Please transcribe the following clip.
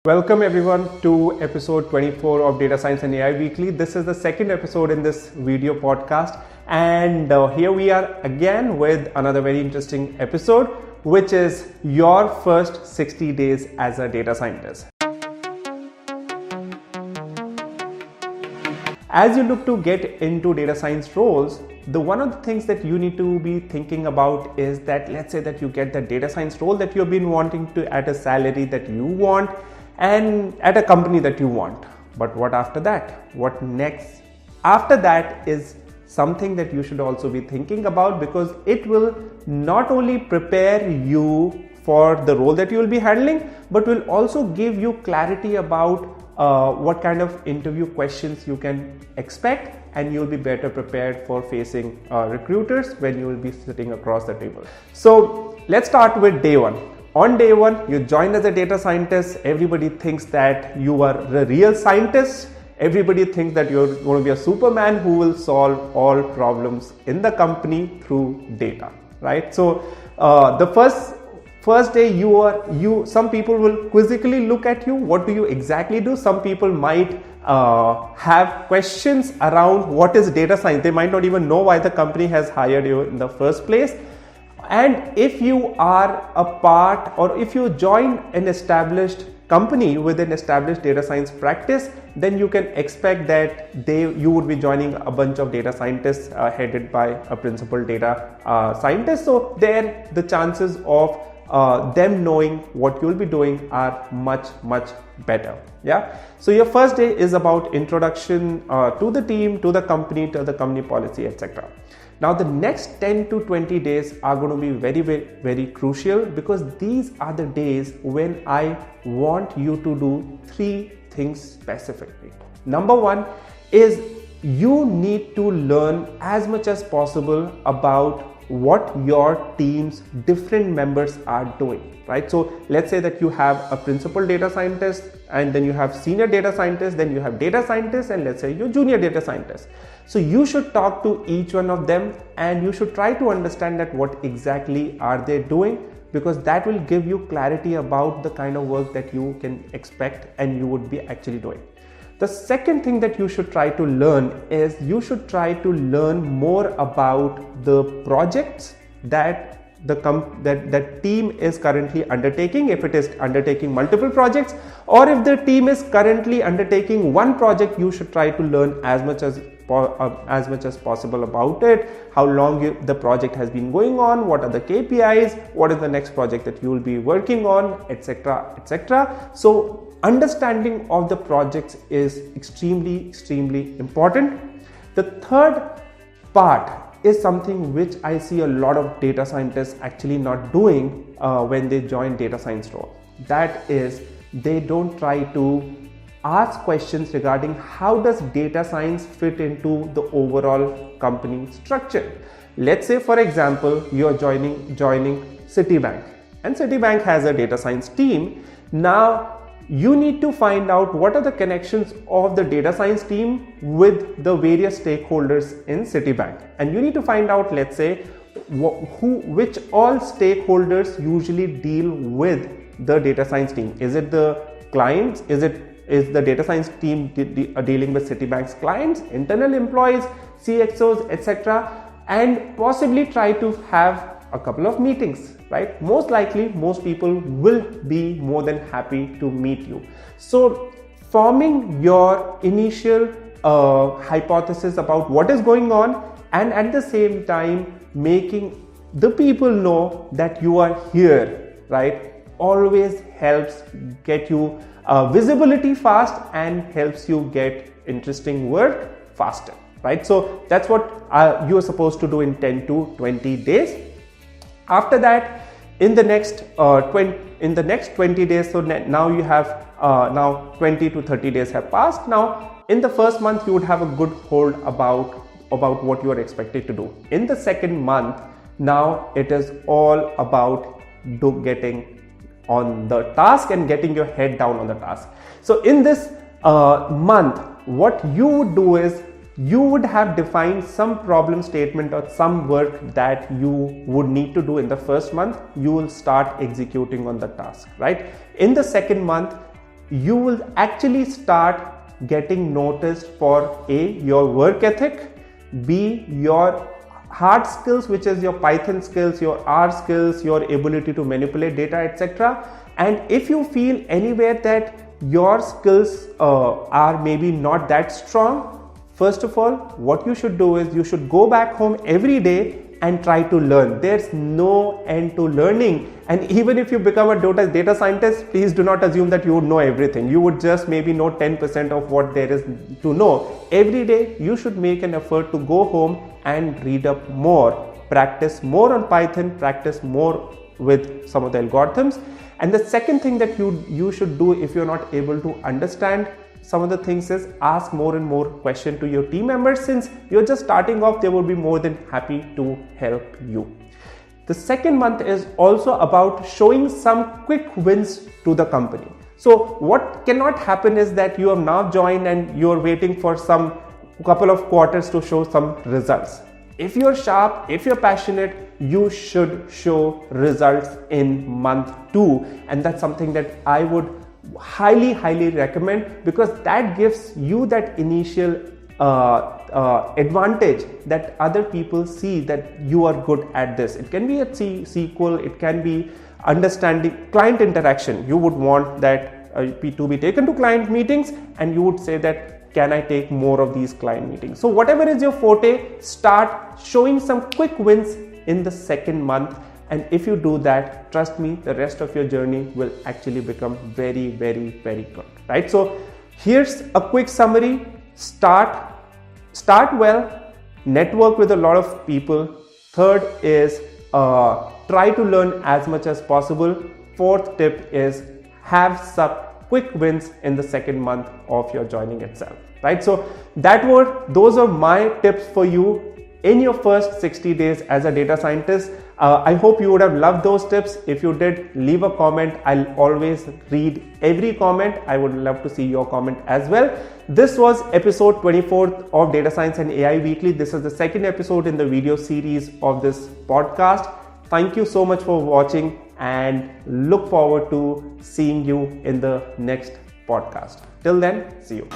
Welcome everyone to episode 24 of Data Science and AI Weekly. This is the second episode in this video podcast, and here we are again with another very interesting episode, which is your first 60 days as a data scientist. As you look to get into data science roles, one of the things that you need to be thinking about is that, let's say that you get the data science role that you've been wanting to at a salary that you want and at a company that you want. But what after that? What next? After that is something that you should also be thinking about, because it will not only prepare you for the role that you will be handling, but will also give you clarity about what kind of interview questions you can expect, and you'll be better prepared for facing recruiters when you will be sitting across the table. So let's start with day one. On day one, you join as a data scientist. Everybody thinks that you are the real scientist. Everybody thinks that you're going to be a Superman who will solve all problems in the company through data, right? So the first day some people will quizzically look at you. What do you exactly do? Some people might have questions around what is data science. They might not even know why the company has hired you in the first place. And if you are a part, or if you join an established company with an established data science practice, then you can expect that you would be joining a bunch of data scientists headed by a principal data scientist. So there the chances of them knowing what you'll be doing are much better. Yeah. So your first day is about introduction to the team, to the company policy, etc. Now the next 10 to 20 days are going to be very crucial, because these are the days when I want you to do three things specifically. Number one is you need to learn as much as possible about what your team's different members are doing, right? So let's say that you have a principal data scientist, and then you have senior data scientist, then you have data scientists, and let's say you're junior data scientist. So you should talk to each one of them, and you should try to understand that what exactly are they doing, because that will give you clarity about the kind of work that you can expect and you would be actually doing. The second thing that you should try to learn is you should try to learn more about the projects that that team is currently undertaking, if it is undertaking multiple projects, or if the team is currently undertaking one project. You should try to learn as much as possible about it, how long the project has been going on, what are the KPIs, what is the next project that you will be working on, etc. So understanding of the projects is extremely important. The third part is something which I see a lot of data scientists actually not doing when they join data science role. That is, they don't try to ask questions regarding how does data science fit into the overall company structure. Let's say, for example, you're joining Citibank, and Citibank has a data science team. Now you need to find out what are the connections of the data science team with the various stakeholders in Citibank, and you need to find out, let's say, which all stakeholders usually deal with the data science team. Is it the clients? Is the data science team dealing with Citibank's clients, internal employees, CXOs, etc., and possibly try to have a couple of meetings, right? Most likely, most people will be more than happy to meet you. So forming your initial hypothesis about what is going on, and at the same time making the people know that you are here, right, always helps get you visibility fast and helps you get interesting work faster, right? So that's what you are supposed to do in 10 to 20 days. After that, in the next 20 days, so now you have now 20 to 30 days have passed. Now in the first month you would have a good hold about what you are expected to do. In the second month, now it is all about getting on the task and getting your head down on the task. So in this month, what you would do is you would have defined some problem statement or some work that you would need to do in the first month. You will start executing on the task, right? In the second month, you will actually start getting noticed for A, your work ethic, B, your hard skills, which is your Python skills, your R skills, your ability to manipulate data, etc. And if you feel anywhere that your skills are maybe not that strong, first of all, what you should do is you should go back home every day and try to learn. There's no end to learning. And even if you become a data scientist, please do not assume that you would know everything. You would just maybe know 10% of what there is to know. Every day you should make an effort to go home and read up more, practice more on Python, practice more with some of the algorithms. And the second thing that you should do if you're not able to understand some of the things is ask more and more questions to your team members. Since you're just starting off, they will be more than happy to help you. The second month is also about showing some quick wins to the company. So what cannot happen is that you have now joined and you're waiting for some couple of quarters to show some results. If you're sharp, if you're passionate, you should show results in month 2. And that's something that I would highly recommend, because that gives you that initial advantage that other people see that you are good at this. It can be a SQL, it can be understanding client interaction. You would want that to be taken to client meetings, and you would say that, can I take more of these client meetings? So whatever is your forte, start showing some quick wins in the second month. And if you do that, trust me, the rest of your journey will actually become very good, right? So here's a quick summary. Start well, network with a lot of people. Third is try to learn as much as possible. Fourth tip is have some quick wins in the second month of your joining itself, right? So those are my tips for you in your first 60 days as a data scientist. I hope you would have loved those tips. If you did, leave a comment. I'll always read every comment. I would love to see your comment as well. This was episode 24 of Data Science and AI Weekly. This is the second episode in the video series of this podcast. Thank you so much for watching, and look forward to seeing you in the next podcast. Till then, see you.